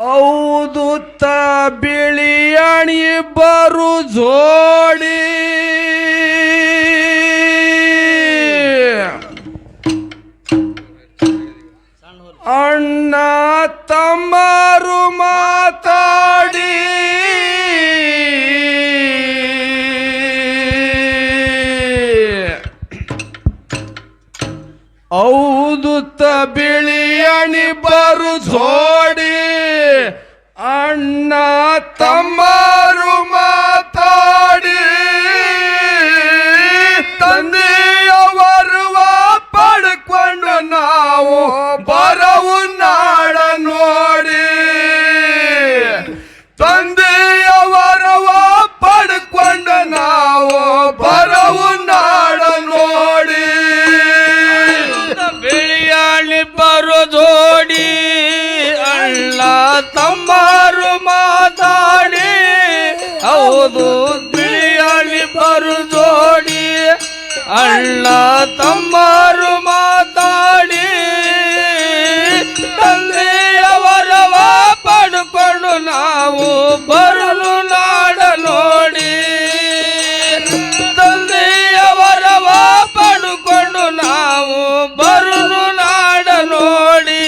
ಹೌದು ಬಿಳಿಯಾಣಿ ಬರು ಜೋಡಿ ಅಣ್ಣ ತಮ್ಮರು ಮಾತಾಡಿ ಹೌದು ಬಿಳಿಯಾಣಿ ಬರು ಜೋಡಿ ಅಣ್ಣ ತಮ್ಮರು ಮಾತಾಡಿ ತಂದೆಯವರುವ ಪಡ್ಕೊಂಡು ನಾವು ಬರವು ನಾಡ ನೋಡಿ ತಂದೆಯವರವ ಪಡ್ಕೊಂಡು ನಾವು ಬರವು ನಾಡ ನೋಡಿ ಬಿಳಿಯಾಣಿ ಬರು ಜೋಡಿ ಅಣ್ಣ ತಮ್ಮರು ಮಾತಾಡಿ ಹೌದು ಬಿಳಿಯಾಣಿ ಬರು ಜೋಡಿ ಅಣ್ಣ ತಮ್ಮರು ಮಾತಾಡಿ ತಂದೆಯವರವ ಪಡ್ಕೊಂಡು ನಾವು ಬರಲು ನಾಡ ನೋಡಿ ತಂದೆಯವರವ ಪಡ್ಕೊಂಡು ನಾವು ಬರಲು ನಾಡ ನೋಡಿ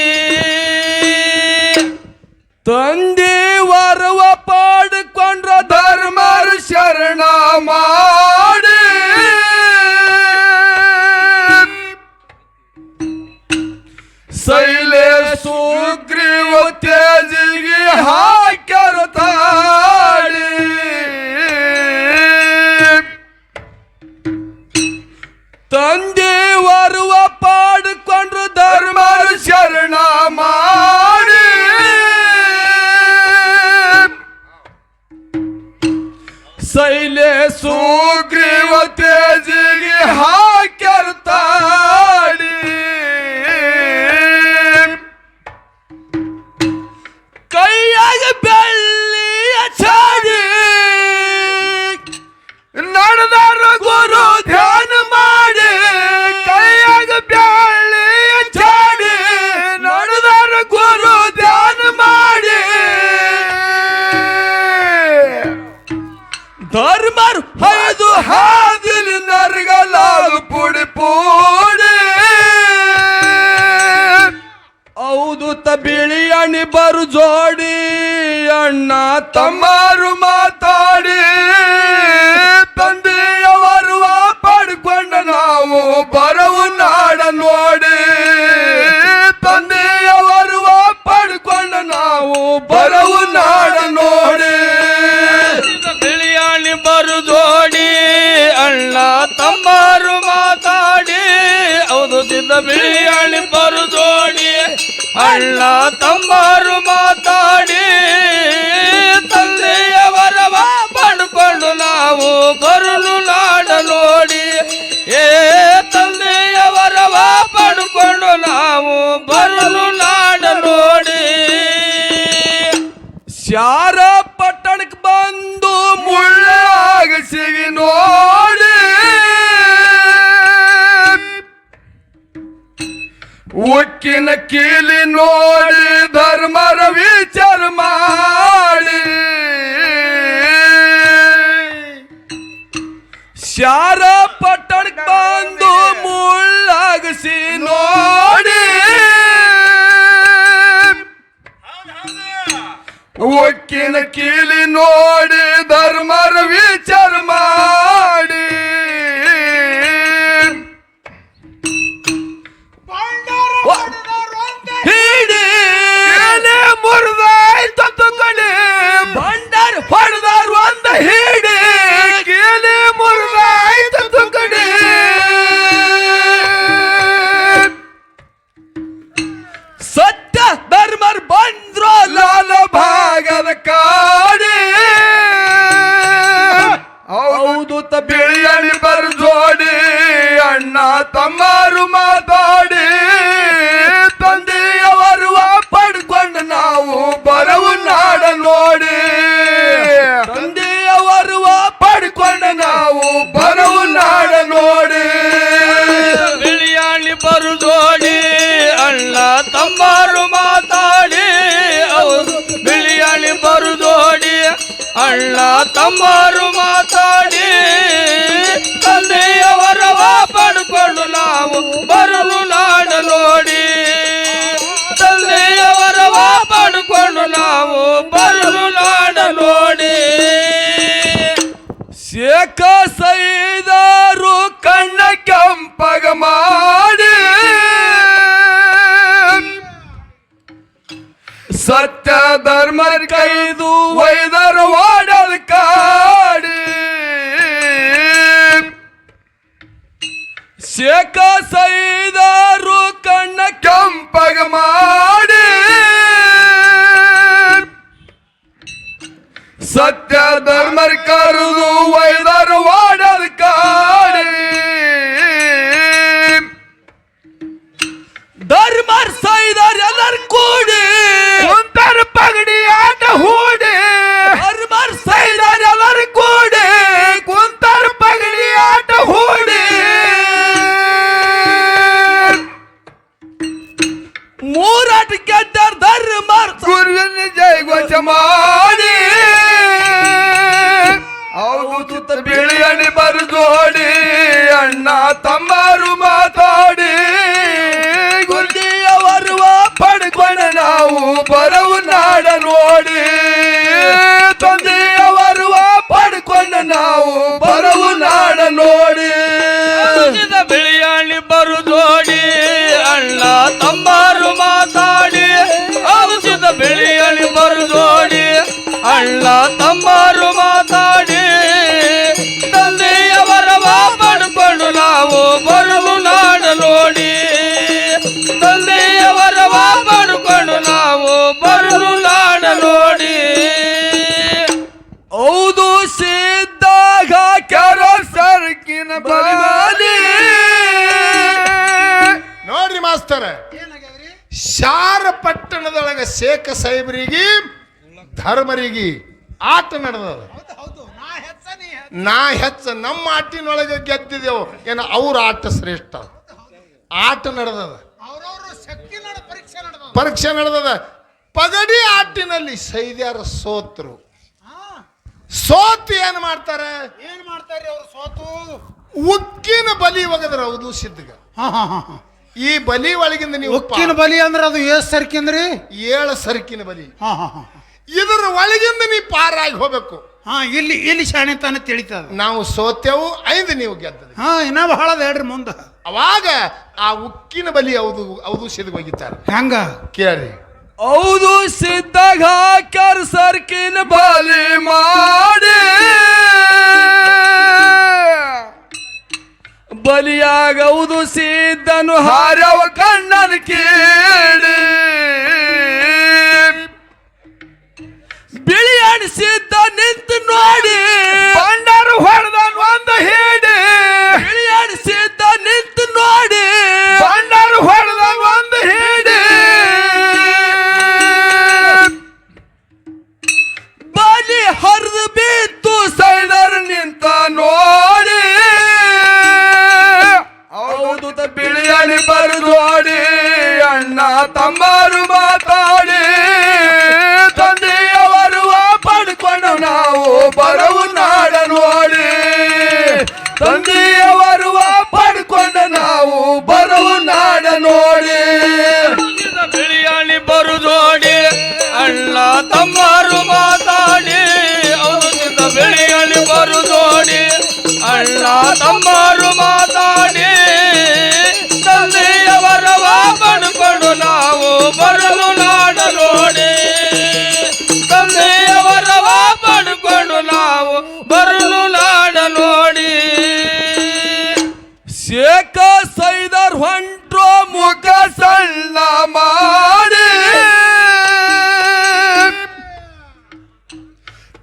ತಂದೆ ವರವ ಪಾಡ್ಕೊಂಡ್ರ ಧರ್ಮರ ಶರಣ ಮಾಡಿ ಶೈಲೆ ಸುಗ್ರೀವ ತೇಜಿಗೆ ಹಾಕ್ಯಾರ ತಾಡಿ ತಂದೆ ವರವ ಪಾಡ್ಕೊಂಡ್ರು ಧರ್ಮರ ಶರಣ ಮಾಡಿ ಶೈಲೆ ಸುಗ್ರೀವ ತೇಜಿಗೆ ಹಾಕ್ಯಾರ ತಾಡಿ ಕೈಯಾಗ ಬೆಳ್ಳಿಯ ಚಾಡಿ ನಡೆದಾರ ಗುರು ಧ್ಯಾನ ಮಾಡಿ ಕೈಯಾಗ ಬೆಳ್ಳಿಯ ಚಾಡಿ ನಡೆದಾರ ಗುರು ಧ್ಯಾನ ಮಾಡಿ ಧರ್ಮರು ಹೈದು ಹಾದಿಲಿ ನರಗಲಾಗು ಪುಡಿ ಪೂಡಿ ಹೌದು ಬಿಳಿಯಾಣಿ ಬರು ಜೋಡಿ ಅಣ್ಣ ತಮ್ಮರು ಮಾತಾಡಿ ತಂದೆಯವರು ಪಡ್ಕೊಂಡು ನಾವು ಬರವು ನಾಡ ನೋಡಿ ತಂದೆಯವರು ಪಡ್ಕೊಂಡು ನಾವು ಬರವು ನಾಡ ನೋಡಿ ಬಿಳಿಯಾಣಿ ಬರು ಜೋಡಿ ಅಣ್ಣ ತಮ್ಮರು ಮಾತಾಡಿ ಹೌದು ಬಿಳಿಯಾಣಿ ಬರು ಜೋಡಿ ಅಣ್ಣ ತಮ್ಮರು ಮಾತಾಡಿ ತಂದೆಯವರವ ಪಡ್ಕೊಂಡು ನಾವು ಬರಲು ನಾಡ ನೋಡಿ ಏ ತಂದೆಯವರವ ಪಡ್ಕೊಂಡು ನಾವು ಬರಲು ನಾಡ ನೋಡಿ ಶಾರ ಪಟ್ಟಣಕ್ಕೆ ಬಂದು ಮುಳ್ಳಾಗ ಸಿಗಿ ನೋಡಿ ಉಕ್ಕಿನ ಕೀಲಿ ನೋಡಿ ಧರ್ಮರ ವಿಚಾರ ಮಾಡಿ ಶಾರ ಪಟ್ಟಣಕ್ಕೆ ಬಂದು ಮುಳ್ಳಾಗಿಸಿ ನೋಡಿ ಒಕ್ಕಿನ ಕೀಲಿ ನೋಡಿ ಧರ್ಮರ ವಿಚಾರ ಮಾಡಿ ಹಿಡಿ ಮುರಿದಾಯ್ತು ತುಕಡಿ ಭಂಡಾರ ಹೊಡೆದಾರು ಅಂದ ಹಿಡಿ ಕೀಲಿ ಮುರಿದಾಯ್ತು ತುಕಡಿ ಸತ್ಯ ಧರ್ಮರ್ ಬಂದ್ರು ಲಾಲ ಭಾಗದ ಕಾಡಿ ಹೌದು ಅಣ್ಣ ತಮ್ಮರು ಮಾತಾಡಿ ತಂದೆಯವರವ ಪಡ್ಕೊಂಡು ನಾವು ಬರಲು ನಾಡ ನೋಡಿ ತಂದೆಯವರವ ಪಡ್ಕೊಂಡು ನಾವು ಬರಲು ನಾಡ ನೋಡಿ ಶೇಖ ಸೈದಾರು ಕಣ್ಣ ಕೆಂಪಗ ಮಾಡಿ ಸತ್ಯ ಧರ್ಮ ಕೈದು ವೈದರ ವಾಡದ ಕಾಡಿ ಶೇಖ ಸೈದಾರು ಕಣ್ಣ ಕೆಂಪಗ ಮಾಡಿ ಸತ್ಯ ಧರ್ಮ ಕರುದು ವೈದರ ವಾಡದ ಕಾಡಿ ಧರ್ಮರ್ ಸೈದರ್ ಎಲ್ಲರ ಕೂಡಿ ಕುಂತರ ಪಗಡಿ ಆಟ ಹೂಡಿ ಧರ್ಮರ್ ಸೈದರ್ ಎಲ್ಲರ ಕೂಡಿ ಕುಂತರ ಪಗಡಿ ಆಟ ಹೂಡಿ ಮೂರಾಟ ಗೆದ್ದರ ಧರ್ಮರ್ ಗುರುವಿನ ಜೈ ಘೋಷ ಮಾಡಿ ಹೌದು ಬಿಳಿಯಣಿ ಬರುದೋಡಿ ಅಣ್ಣ ತಮ್ಮರು ಮಾತಾಡಿ ಗುರುಜಿಯವರುವ ಪಡ್ಕೊಂಡ ನಾವು ಬರವು ನಾಡ ನೋಡಿ ತಂದೆಯವರುವ ಪಡ್ಕೊಂಡ ನಾವು ಬರವು ನಾಡ ನೋಡಿ ಬಿಳಿಯಾಣಿ ಬರುದೋಡಿ ಅಣ್ಣ ತಮ್ಮರು ಮಾತಾಡಿ ಔಷಧ ಬಿಳಿಯಾಣಿ ಬರುದೋಡಿ ಅಣ್ಣ ತಮ್ಮರು ಮಾತಾಡಿ ತಂದೆಯವರವ ಪಡ್ಕೊಂಡು ನಾವು ಬರಲು ನಾಡ ನೋಡಿ ತಂದೆಯವರವ ಪಡ್ಕೊಂಡು ನಾವು ಬರಲು ನಾಡ ನೋಡಿ ಹೌದು ಸಿದ್ದಾಗ ಕೆರ ಸರ್ಕಿನ ಬರಲಿ ನೋಡ್ರಿ ಮಾಸ್ತರ ಶಾರ ಪಟ್ಟಣದೊಳಗ ಶೇಖ ಸಾಹೇಬರಿಗೆ ಧರ್ಮರಿಗೆ ಆಟ ನಡೆದದ ನಾ ಹೆಚ್ಚ ನಮ್ಮ ಆಟಿನೊಳಗೆ ಗೆದ್ದಿದೆವು ಏನ ಅವ್ರ ಆಟ ಶ್ರೇಷ್ಠ ಆಟ ನಡೆದದ ಪರೀಕ್ಷೆ ನಡೆದದ ಪಗಡಿ ಆಟಿನಲ್ಲಿ ಸೈದ್ಯಾರ ಸೋತ್ರು ಸೋತು ಏನ್ ಮಾಡ್ತಾರೆ ಅವ್ರು ಸೋತು ಉಕ್ಕಿನ ಬಲಿ ಒಗದ್ರ ಹೌದು ಸಿದ್ಧಗ ಈ ಬಲಿ ಒಳಗಿಂದ ನೀವು ಉಕ್ಕಿನ ಬಲಿ ಅಂದ್ರೆ ಅದು ಏಸ್ ಸರ್ಕಿಂದ್ರಿ 7 ಸರಕಿನ ಬಲಿ ಇದರ ಒಳಗಿಂದ ನೀ ಪಾರಾಗಿ ಹೋಗ್ಬೇಕು ಇಲ್ಲಿ ಶಾಣೆ ತಾನೆ ತಿಳಿತದ ನಾವು ಸೋತೆವು 5 ನೀವು ಗೆದ್ದದ ಇನ್ನ ಬಹಳ ಹೇಳ್ರಿ ಮುಂದ ಅವಾಗ ಆ ಉಕ್ಕಿನ ಬಲಿ ಹೌದು ಸಿದ್ಧಗ ಹೋಗಿದ್ದಾರೆ ಹೆಂಗ ಕೇಳಿ ಹೌದು ಸಿದ್ದಾಗ ಕೆರ ಸರ್ಕಿನ ಬಲಿ ಮಾಡಿ ಬಲಿಯಾಗವುದು ಸಿದ್ಧನು ಹಾರವ ಕಣ್ಣನ ಕೇಳಿ ಬಿಳಿಯಾಡಿ ಸಿದ್ಧ ನಿಂತು ನೋಡಿ ಬಂಡಾರು ಹೊಡೆದನು ಒಂದು ಹೇಳಿ ಬಿಳಿಯಾಡಿ ಸಿದ್ಧ ನಿಂತು ನೋಡಿ ಬಂಡಾರು ಹೊಡೆದನು ಒಂದು ಹೇಳಿ ಬಲಿ ಹರಿದು ಬಿತ್ತು ಸೈಡರ್ ನಿಂತ ನೋಡಿ ಹೌದು ಬಿಳಿಯಾಡಿ ಬರುದೋಡಿ ಅಣ್ಣ ತಮ್ಮರು ಮಾತಾಡಿ ತಂದೆಯವರು ಪಡ್ಕೊಂಡು ನಾವು ಬರವು ನಾಡ ನೋಡಿ ತಂದೆಯವರು ಪಡ್ಕೊಂಡು ನಾವು ಬರವು ನಾಡ ನೋಡಿ ಬಿಳಿಯಾಣಿ ಬರುದೋಡಿ ಅಣ್ಣ ತಮ್ಮರು ಮಾತಾಡಿ ಔಷಧ ಬಿಳಿಯಾಣಿ ಬರುದೋಡಿ ಅಣ್ಣ ತಮ್ಮರು ಮಾತಾಡಿ ತಂದೆಯವರವ ಪಡ್ಕೊಂಡು ನಾವು ಬರಲು ನಾಡ ನೋಡಿ ತಂದೆಯವರವ ಪಡ್ಕೊಂಡು ನಾವು ಬರಲು ನಾಡ ನೋಡಿ ಶೇಖ ಸೈದರ್ ಹೊಂಟ್ರೋ ಮುಖ ಸಣ್ಣ ಮಾಡಿ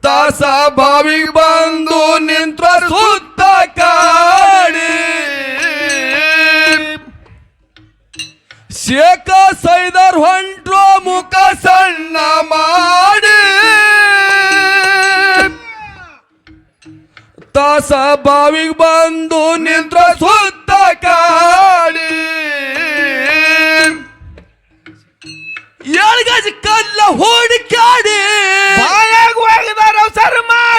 ತಾಸ ಬಾವಿಗೆ ಬಂದು ನಿಂತ್ರ ಸುತ್ತ ಕಾಡಿ ಶೇಖ ಸೈದರ್ ಹೊಂಟ್ರೋ ಮುಖ ಸಣ್ಣ ಮಾಡಿ ತಾಸ ಬಾವಿಗೆ ಬಂದು ನಿಂತ್ರ ಸುತ್ತ ಕಾಡಿ ಏಳ್ಗಜ ಕಲ್ಲ ಹುಡುಕಾಡಿ ಬಾಯಾಗ ಒಗದಾರ ಸರ್ ಮಾಡಿ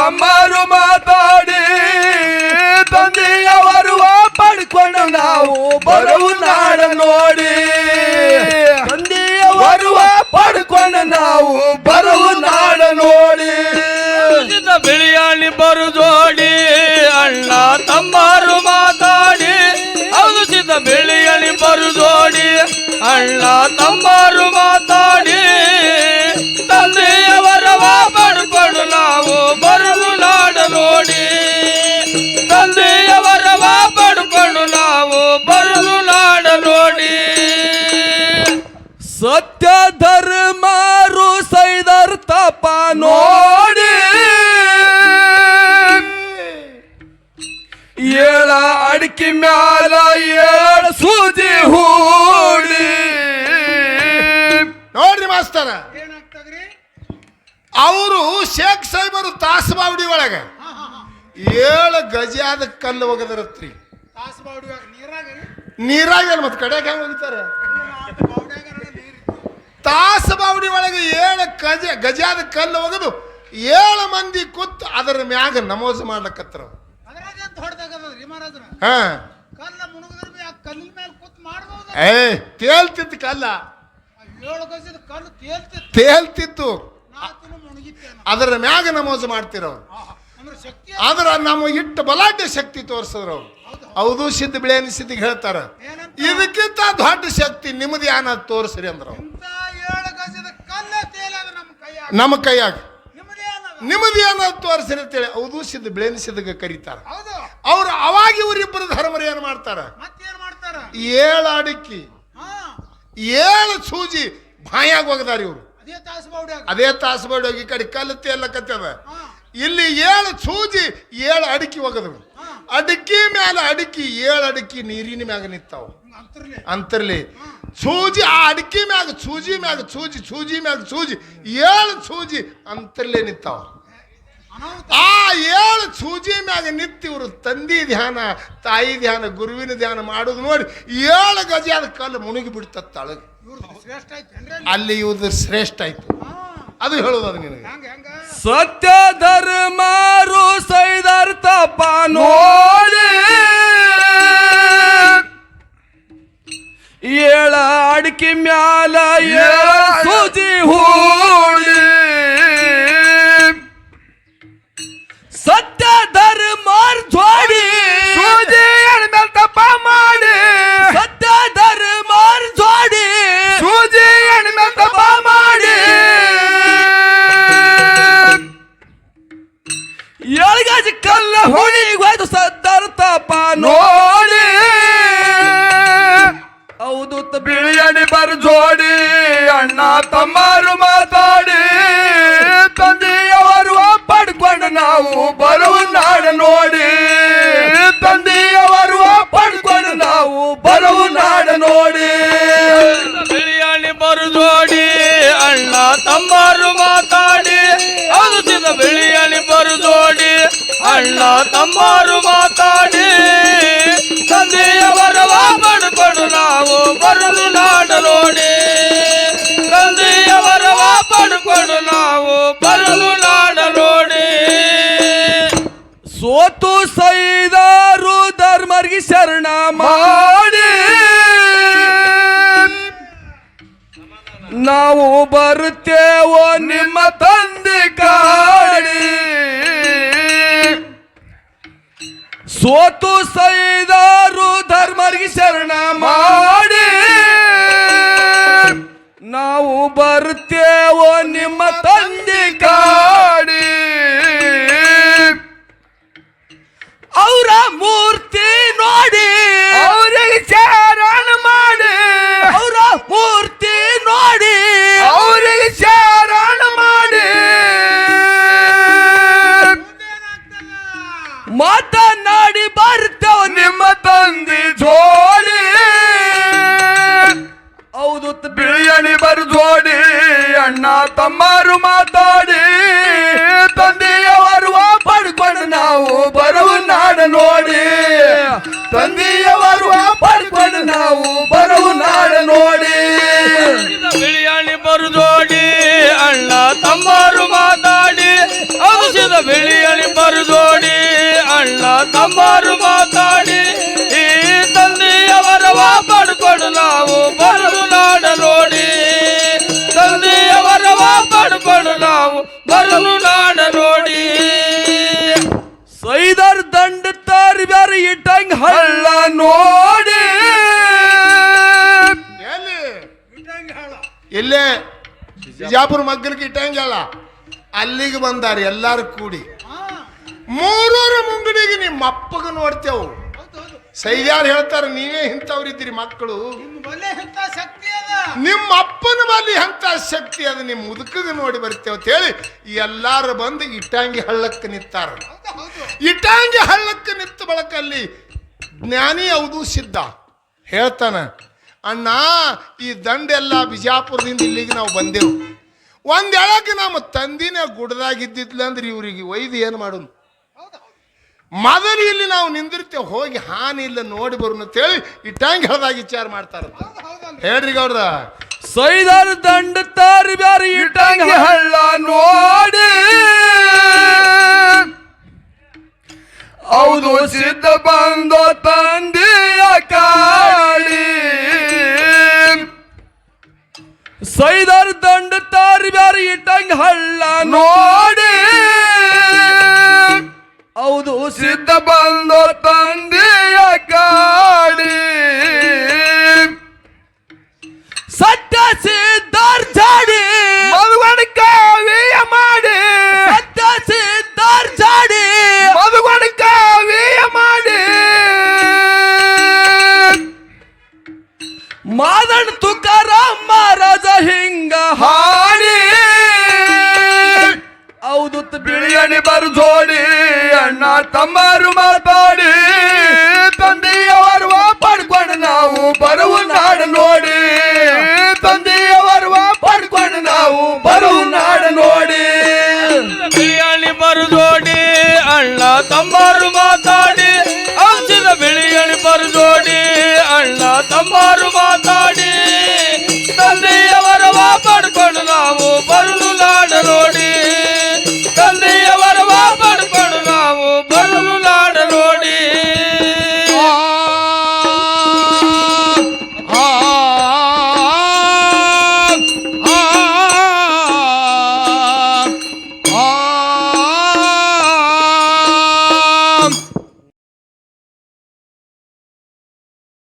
ತಮ್ಮರು ಮಾತಾಡಿ ತಂದೆಯವರು ಪಡ್ಕೊಂಡು ನಾವು ಬರವು ನಾಡ ನೋಡಿ ತಂದೆಯವರು ಪಡ್ಕೊಂಡು ನಾವು ಬರವು ನಾಡ ನೋಡಿ ಬಿಳಿಯಾಣಿ ಬರು ಜೋಡಿ ಅಣ್ಣ ತಮ್ಮರು ಮಾತಾಡಿ ಹೌದು ಸಿದ್ಧ ಬಿಳಿಯಾಣಿ ಬರು ಜೋಡಿ ಅಣ್ಣ ತಮ್ಮರು ಮಾತಾಡಿ ತಂದೆಯವರವ ಪಡ್ಕೊಂಡು ನಾವು ಬರಲು ನಾಡ ನೋಡಿ ತಂದೆಯವರವ ಪಡ್ಕೊಂಡು ನಾವು ಬರಲು ನಾಡ ನೋಡಿ ಸತ್ಯ ಧರ್ಮರು ಸೈದರ್ ತಪ ನೋಡಿ ಏಳ ಅಡಿಕೆ ಮ್ಯಾಲ ಏಳ ಸೂಜಿ ಹೂಡಿ ನೋಡ್ರಿ ಮಾಸ್ತರ ಏನಾಗ್ತದ್ರಿ ಅವರು ಶೇಖ್ ಸಾಹೇಬರು ತಾಸಬಾವಡಿ ಒಳಗ 7 ಗಜಾದ ಕಲ್ಲು ಒಗದರತ್ರಿ ತಾಸು ಬಾವುಡಿಯಾಗ ನೀರಾಗ ನೀರಾಗ ಮತ್ತೆ ಕಡೆಗೆ ಹೆಂಗ್ ಹೋಗ್ತಾರೆ ತಾಸಬಾವಡಿ ಒಳಗೆ 7 ಗಜಾದ ಕಲ್ಲು ಒಗದು 7 ಮಂದಿ ಕೂತ್ ಅದರ ಮ್ಯಾಗ ನಮೋಜ್ ಮಾಡ್ಲಕತ್ರ ಅದ್ರಾಗ ಅಂತ ಹೊಡೆದಾಗದ್ರಿ ಮಹಾರಾಜ್ರ ಹಾ ಕಲ್ಲ ಮುಳುಗದ್ರ ಬಿ ಆ ಕಲ್ಲಿನ ಮೇಲೆ ಕೂತ್ ಮಾಡ್ಬೋದು ತೇಲ್ತಿತ್ತು ಕಲ್ಲ 7 ಗಜದ ಕಲ್ಲು ತೇಲ್ತಿತ್ತು ತೇಲ್ತಿತ್ತು ನಾಲ್ಕು ಮುಳುಗಿತ್ತೇನ ಅದರ ಮ್ಯಾಗ ನಮೋಜ್ ಮಾಡ್ತಿರವ್ರು ಅಂದ್ರೆ ಶಕ್ತಿ ಆದ್ರ ನಮ್ಮ ಇಟ್ಟು ಬಲಾಢ್ಯ ಶಕ್ತಿ ತೋರಿಸಿದ್ರು ಅವ್ರು ಹೌದು ಸಿದ್ಧ ಬಿಳಿಯಾನಿ ಸಿದ್ಧಿಗೆ ಹೇಳ್ತಾರ ಏನಂತ ಇದಕ್ಕಿಂತ ದೊಡ್ಡ ಶಕ್ತಿ ನಿಮ್ಮದು ಯಾನ ತೋರಿಸ್ರಿ ಅಂದ್ರ ಅವ್ರು ಇಂಥ 7 ಗಜದ ಕಲ್ಲ ತೇಲದ ನಮ್ಮ ಕೈಯಾಗ ನಮ್ಮ ಕೈಯಾಗ ನಿಮ್ಮದೇನದ ನಿಮ್ಮದು ಏನ ತೋರಿಸ್ರಿ ಅಂತೇಳಿ ಹೌದು ಸಿದ್ಧ ಬಿಳಿಯಾನಿ ಸಿದ್ಧಗೆ ಕರೀತಾರ ಹೌದು ಅವ್ರು ಅವಾಗ ಇವರಿಬ್ಬರು ಧರ್ಮರು ಏನ್ ಮಾಡ್ತಾರ ಮತ್ತೇನ್ ಮಾಡ್ತಾರ 7 ಅಡಿಕೆ ಹಾ 7 ಸೂಜಿ ಬಾಯಾಗ ಹೋಗದಾರ ಇವ್ರು ಅದೇ ತಾಸು ಬಾವುಡ್ಯಾಗ ಅದೇ ತಾಸಬೇಡ ಹೋಗಿ ಈ ಕಡೆ ಕಲ್ಲತ್ತಿ ಎಲ್ಲ ಕತ್ತದ ಹಾ ಇಲ್ಲಿ 7 ಸೂಜಿ 7 ಅಡಿಕೆ ಒಗದ್ರು ಅಡಿಕೆ ಮ್ಯಾಲ ಅಡಿಕೆ 7 ಅಡಿಕೆ ನೀರಿನ ಮ್ಯಾಗ ನಿಂತಾವ ಅಂತರ್ಲೆ ಅಂತರ್ಲಿ ಸೂಜಿ ಆ ಅಡಿಕೆ ಮ್ಯಾಗ ಸೂಜಿ ಮ್ಯಾಗ ಸೂಜಿ ಸೂಜಿ ಮ್ಯಾಗ ಸೂಜಿ 7 ಸೂಜಿ ಅಂತರ್ಲೆ ನಿಂತಾವ ಅನಾಹುತ ಆ 7 ಸೂಜಿ ಮ್ಯಾಗ ನಿಂತಿವ್ರು ತಂದಿ ಧ್ಯಾನ ತಾಯಿ ಧ್ಯಾನ ಗುರುವಿನ ಧ್ಯಾನ ಮಾಡೋದು ನೋಡಿ 7 ಗಜಾದ ಕಲ್ಲು ಮುಳುಗಿ ಬಿಡ್ತದ ತಳಗ ಇವ್ರದ್ದು ಶ್ರೇಷ್ಠ ಐತೇನ್ರಿ ಅಲ್ಲಿ ಇವ್ರದ್ದು ಶ್ರೇಷ್ಠ ಆಯ್ತು ಹಾ ಅದು ಹೇಳೋದು ಅದು ನಿನಗೆ ಹೆಂಗ ಹೆಂಗ ಸತ್ಯ ಧರ್ಮರು ಸೈದರ್ ತಪ ನೋಡಿ ಏಳ ಅಡಿಕೆ ಮ್ಯಾಲ ಏಳ ಸೂಜಿ ಹೂಡಿ ಸತ್ಯ ಧರ್ಮರ್ ಜೋಡಿ ಸೂಜಿ ಎಣ್ಮೇಲ್ ತಪ ಮಾಡಿ ಸತ್ಯ ಧರ್ಮರ್ ಜೋಡಿ ಸೂಜಿ ಎಣ್ಮೇಲ್ ತಪ ಮಾಡಿ ಎಳಗಾಜಿ ಕಲ್ಲ ಹೊಡಿಗೋಯ್ತು ಸದ್ದರ್ ತಪ ನೋಡಿ ಹೌದು ಬಿಳಿಯಣಿ ಬರ್ ಜೋಡಿ ಅಣ್ಣ ತಮ್ಮರು ಮಾತಾಡಿ ತಂದೆಯವರು ಪಡ್ಕೊಂಡು ನಾವು ಬರುವ ನಾಡ ನೋಡಿ ತಂದೆಯವರು ಪಡ್ಕೊಂಡು ನಾವು ಬರುವ ನಾಡ ನೋಡಿ ಬಿಳಿಯಾಣಿ ಬರು ಜೋಡಿ ಅಣ್ಣ ತಮ್ಮರು ಮಾತಾಡಿ ಅದು ಸಿದ್ಧ ಬಿಳಿಯಾಣಿ ಬರು ಜೋಡಿ ಅಣ್ಣ ತಮ್ಮರು ಮಾತಾಡಿ ತಂದೆಯವರವ ಪಡ್ಕೊಂಡು ನಾವು ಬರಲು ನಾಡ ನೋಡಿ ತಂದೆಯವರವ ಪಡ್ಕೊಂಡು ನಾವು ಬರಲು ನಾಡ ನೋಡಿ ಸೋತು ಸೈದಾರು ಧರ್ಮರ್ಗಿ ಶರಣ ಮಾಡಿ ನಾವು ಬರುತ್ತೇವೋ ನಿಮ್ಮ ತಂದೆ ಕಾಡಿ ಸೋತು ಸೈದಾರು ಧರ್ಮರ್ಗಿ ಶರಣ ಮಾಡಿ ನಾವು ಬರುತ್ತೇವೋ ನಿಮ್ಮ ತಂದೆ ಕಾಡಿ ಅವರ ಮೂರ್ತಿ ನೋಡಿ ಅವರಿಗೆ ಶರಣ ಮಾಡಿ ಅವರ ಮೂರ್ತಿ ನೋಡಿ ಅವರಿಗೆ ಶರಣ ಮಾಡಿ ಮಾತನಾಡಿ ಬರ್ತೇವ ನಿಮ್ಮ ತಂದೆ ಜೋಡಿ ಹೌದು ಬಿಳಿಯಣಿ ಬರು ಜೋಡಿ ಅಣ್ಣ ತಮ್ಮರು ಮಾತಾಡಿ ತಂದೆಯವರು ಪಡ್ಕೊಂಡು ನಾವು ಬರುವ ನಾಡ ನೋಡಿ ತಂದೆಯವರು ಪಡ್ಕೊಂಡು ನಾವು ಬರುವ ನಾಡ ನೋಡಿ ಬಿಳಿಯಾಣಿ ಬರು ಜೋಡಿ ಅಣ್ಣ ತಮ್ಮರು ಮಾತಾಡಿ ಔಷಧ ಬಿಳಿಯಾಣಿ ತಮ್ಮಾರು ಮಾತಾಡಿ ಈ ತಂದೆಯವರವ ಪಡ್ಕೊಂಡು ನಾವು ಬರಲು ನಾಡ ನೋಡಿ ತಂದೆಯವರವ ಪಡ್ಕೊಂಡು ನಾವು ಬರಲು ನಾಡ ನೋಡಿ ಸೈದರ್ ದಂಡ ತಾರಿ ಬ್ಯಾರ ಇಟ್ಟಂಗ್ ಹಳ್ಳ ನೋಡಿ ಎಲ್ಲಿ ಇಲ್ಲೇ ಬಿಜಾಪುರ ಮಗ್ಗಲಿಗೆ ಇಟ್ಟಂಗೆ ಹೇಳ ಅಲ್ಲಿಗೆ ಬಂದಾರ ಎಲ್ಲಾರು ಕೂಡಿ ಮೂರೂರು ಮುಂಗಡಿಗೆ ನಿಮ್ಮ ಅಪ್ಪಗ ನೋಡ್ತೇವು ಸೈದ್ಯಾರು ಹೇಳ್ತಾರ ನೀವೇ ಇಂಥವ್ರಿದ್ದೀರಿ ಮಕ್ಕಳು ನಿಮ್ಮ ಅಪ್ಪನ ಬಲ್ಲಿ ಅಂತ ಶಕ್ತಿ ಅದು ನಿಮ್ಮ ಮುದುಕಗೆ ನೋಡಿ ಬರ್ತೇವೆ ಅಂತ ಹೇಳಿ ಎಲ್ಲಾರು ಬಂದು ಇಟ್ಟಂಗಿ ಹಳ್ಳಕ್ಕೆ ನಿಂತಾರ ಇಟ್ಟಂಗಿ ಹಳ್ಳಕ್ಕೆ ನಿಂತ ಬಳಕಲ್ಲಿ ಜ್ಞಾನಿ ಹೌದು ಸಿದ್ಧ ಹೇಳ್ತಾನ ಅಣ್ಣ ಈ ದಂಡೆಲ್ಲ ಬಿಜಾಪುರದಿಂದ ಇಲ್ಲಿಗೆ ನಾವು ಬಂದೆವು ಒಂದ್ ಎಳಕ್ಕೆ ನಮ್ಮ ತಂದಿನ ಗುಡ್ದಾಗಿದ್ದಿದ್ಲ ಅಂದ್ರೆ ಇವ್ರಿಗೆ ಒಯ್ದು ಏನು ಮಾಡೋದು ಮೊದಲು ಇಲ್ಲಿ ನಾವು ನಿಂದಿರ್ತೇವೆ ಹೋಗಿ ಹಾನಿ ಇಲ್ಲ ನೋಡಿ ಬರೋಣ ಅಂತೇಳಿ ಇಟ್ಟಂಗಿ ಹಳದಾಗ ವಿಚಾರ ಮಾಡ್ತಾರಂತ ಹೇಳ್ರಿ ಗೌಡ್ರ ಸೈದರ್ ದಂಡ ತಾರಿ ಬ್ಯಾರ ಇಟ್ಟಂಗ್ ಹಳ್ಳ ನೋಡಿ ಹೌದು ಸಿದ್ಧ ಬಂದೋ ತಂದೆಯ ಕಾಡಿ ಸೈದರ್ ದಂಡ ತಾರಿ ಬ್ಯಾರ ಇಟ್ಟಂಗ್ ಹಳ್ಳ ನೋಡಿ ಹೌದು ಸಿದ್ಧ ಬಂದೋ ತಂದೆಯ ಕಾಡಿ ಸತ್ಯ ಸಿದ್ಧಾರ್ ಜಾಡಿ ಮಧುಗಣ ಕಾವ್ಯ ಮಾಡಿ ಸತ್ಯ ಸಿದ್ಧಾರ್ ಜಾಡಿ ಮಧುಗಣ ಕಾವ್ಯ ಮಾಡಿ ಮಾದಣ್ಣ ತುಕಾರಾಮ್ ಮಹಾರಾಜ ಹಿಂಗ ಹಾಡಿ ಹೌದು ಬಿಳಿಯಣಿ ಬರು ಜೋಡಿ ಅಣ್ಣ ತಮ್ಮರು ಮಾತಾಡಿ ತಂದೆಯವರುವ ಪಡ್ಕೊಂಡು ನಾವು ಬರುವ ನಾಡು ನೋಡಿ ತಂದೆಯವರುವ ಪಡ್ಕೊಂಡು ನಾವು ಬರುವ ನಾಡು ನೋಡಿ ಬಿಳಿಯಣಿ ಬರು ಜೋಡಿ ಅಣ್ಣ ತಮ್ಮರು ಮಾತಾಡಿ ಹಂಚಿದ ಬಿಳಿಯಣಿ ಬರು ಜೋಡಿ ಅಣ್ಣ ತಮ್ಮರು ಮಾತಾಡಿ